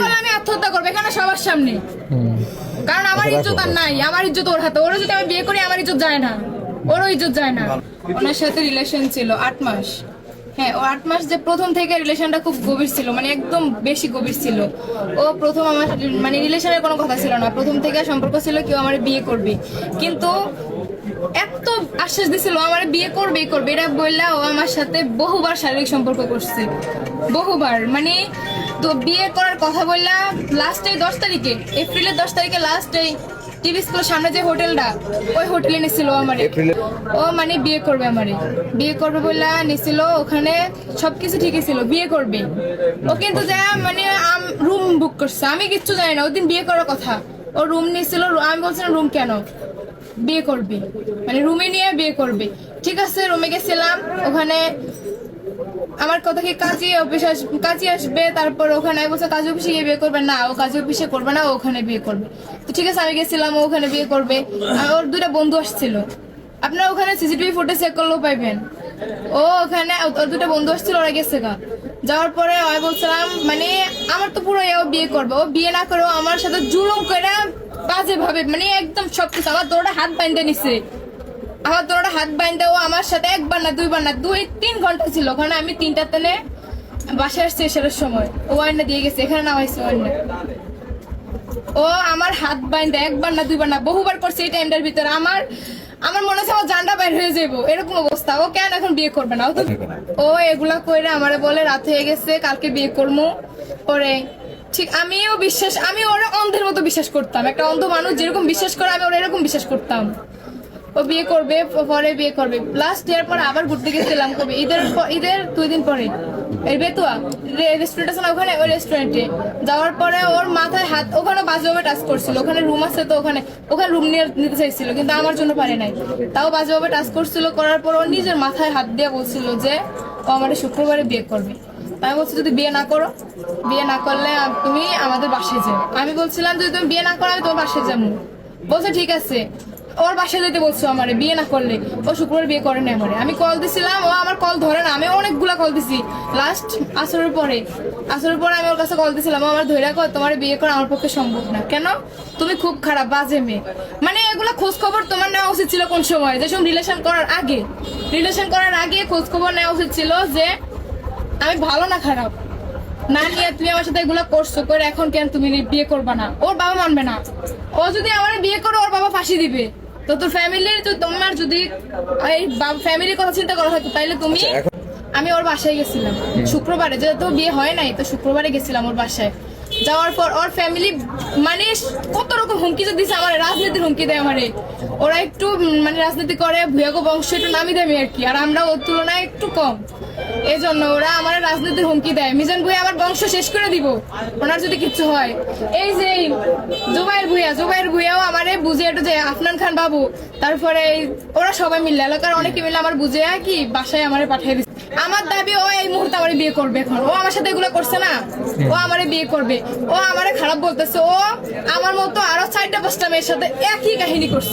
করলে আমি আত্মহত্যা করবো এখানে সবার সামনে, কারণ আমার ইজ্জত আর নাই, আমার ইজ্জত ওর হাতে। ওরা যদি আমি বিয়ে করি আমার ইজ্জত যায় না, ওরও ইজ্জত যায় না। ওনার সাথে রিলেশন ছিল 8 মাস। হ্যাঁ, ও 8 মাস যে প্রথম থেকে রিলেশনটা খুব গভীর ছিল, মানে একদম বেশি গভীর ছিল। ও প্রথম আমার মানে রিলেশনের কোনো কথা ছিল না, প্রথম থেকে সম্পর্ক ছিল কেউ আমার বিয়ে করবে, কিন্তু এত আশ্বাস দিছিল আমার বিয়ে করবে করবে এটা বললা ও আমার সাথে বহুবার শারীরিক সম্পর্ক করছে, বহুবার। মানে তো বিয়ে করার কথা বললা লাস্টে 10 তারিখে, এপ্রিলের 10 তারিখে লাস্টে টিভি স্কুলের সামনে যে হোটেলটা, ওই হোটেলে নিছিল আমারে। ও মানে বিয়ে করবে আমারে, বিয়ে করবে বললা নিছিল, ওখানে সবকিছু ঠিকই ছিল, বিয়ে করবে। ও কিন্তু যা মানে রুম বুক করছে, আমি কিচ্ছু জানি না। ওদিন বিয়ে করার কথা, ও রুম নিয়েছিল। আমি বলছিলাম রুম কেন, বিয়ে করবে মানে রুমে নিয়ে বিয়ে করবে। ঠিক আছে, রুমে গেছিলাম, ওখানে আমার কথা কি কাজী আসবে, তারপর ওখানে বলছে কাজী অফিসে গিয়ে বিয়ে করবে না, ও কাজী অফিসে করবে না, ও ওখানে বিয়ে করবে। তো ঠিক আছে আমি গেছিলাম, ও ওখানে বিয়ে করবে। ওর 2টা বন্ধু আসছিল, আপনারা ওখানে সিসিটিভি ফুটেজ চেক করলেও পাইবেন। ও ওখানে ওর 2টা বন্ধু আসছিল, ওরা গেছে গা। যাওয়ার পরে আমি বলছিলাম মানে আমার তো পুরো ও বিয়ে করবে, ও বিয়ে না করেও আমার সাথে জুলুম করে বাজে ভাবে, মানে একদম সবকিছু আমার দৌড়া হাত বাইন্ধে নিছে। আমার দৌড়া হাত বাইন্ধে ও আমার সাথে একবার না দুইবার না 2-3 ঘন্টা ছিল ওখানে। আমি 3টার তেনে বাসায় আসছি এসের সময়, ও আইনা দিয়ে গেছে, এখানে নামাইছে আইনা। ও আমার হাত বাইন্ধে একবার না দুইবার না বহুবার করছে এই টাইমটার ভিতরে। আমার মনে হচ্ছে আমার জানটা বাইর হয়ে যাবো, এরকম অবস্থা। ও কেন এখন বিয়ে করবে না? ও এগুলা কইরা আমারে বলে রাত হয়ে গেছে, কালকে বিয়ে করবো। পরে ঠিক আমিও বিশ্বাস, আমি ওরা অন্ধের মতো বিশ্বাস করতাম। একটা অন্ধ মানুষ যেরকম বিশ্বাস করে আমি ওরা এরকম বিশ্বাস করতাম। ও বিয়ে করবে, পরে বিয়ে করবে। লাস্ট ইয়ার পর আবার ঘুরতে গেছিলাম, কবে ঈদের 2 দিন পরে, এই বেতুয়া রেস্টুরেন্ট আছে না ওখানে, ওই রেস্টুরেন্টে যাওয়ার পরে ওর মাথায় হাত, ওখানে বাজেভাবে টাচ করছিল। ওখানে রুম আছে, তো ওখানে রুম নিতে চাইছিল, কিন্তু আমার জন্য পারে নাই। তাও বাজেভাবে টাচ করছিল, করার পর ওর নিজের মাথায় হাত দিয়ে বলছিল যে ও আমার শুক্রবারে বিয়ে করবে। আমি বলছি যদি বিয়ে না করো, বিয়ে না করলে তুমি আমাদের বাসায় যাও। আমি বলছিলাম যদি তুমি বিয়ে না করো আমি তোমার বাসায় যাবো। বলছে ঠিক আছে। ওর বাসায় যেতে বলছো আমারে বিয়ে না করলে। ও শুক্রবার বিয়ে করে না আমারে। আমি কল দিছিলাম, ও আমার কল ধরে না। আমি অনেকগুলা কল দিছি, লাস্ট আসরের পরে আমি ওর কাছে কল দিছিলাম। ও আমার ধৈর্য কর, তোমার বিয়ে করা আমার পক্ষে সম্ভব না। কেন? তুমি খুব খারাপ, বাজে মেয়ে। মানে এগুলা খোঁজ খবর তোমার নেওয়া উচিত ছিল কোন সময়, যেসব রিলেশন করার আগে খোঁজ খবর নেওয়া উচিত ছিল যে আমি ভালো না খারাপ। না নিয়ে তুমি আমার সাথে এগুলা করছো, করে এখন কেন তুমি বিয়ে করবা না? ওর বাবা মানবে না। ও যদি আমার বিয়ে করে ওর বাবা ফাঁসি দিবে। তো তোর ফ্যামিলির, তোমার যদি এই ফ্যামিলির কথা চিন্তা করা থাকতো তাইলে তুমি। আমি ওর বাসায় গেছিলাম শুক্রবারে, যেহেতু বিয়ে হয় নাই, তো শুক্রবারে গেছিলাম ওর বাসায়। যাওয়ার পর ওর ফ্যামিলি মানে কত রকম হুমকি যে দিছে আমার, রাজনীতির হুমকি দেয় আমারে। ওরা একটু মানে রাজনীতি করে, ভুয়াগো বংশ একটু নামি দামি আর কি, আর আমরা ওর তুলনায় একটু কম। এই জন্য ওরা আমার রাজনীতির হুমকি দেয়, মিজান ভুঁইয়া আমার বংশ শেষ করে দিব ওনার যদি কিছু হয়। এই যে জুবাইর ভুঁইয়াও আমারে বুঝে একটু যে আফনান খান বাবু, তারপরে ওরা সবাই মিলে, এলাকার অনেকে মিলে আমার বুঝে কি বাসায় আমারে পাঠিয়ে দিচ্ছে। আমার দাবি ও এই মুহূর্তে আমারে বিয়ে করবে। এখন ও আমার সাথে এগুলো করছে না, ও আমারে বিয়ে করবে। ও আমারে খারাপ বলতেছে, ও আমার মতো আরো 4টা 5টা মেয়ের সাথে একই কাহিনী করছে।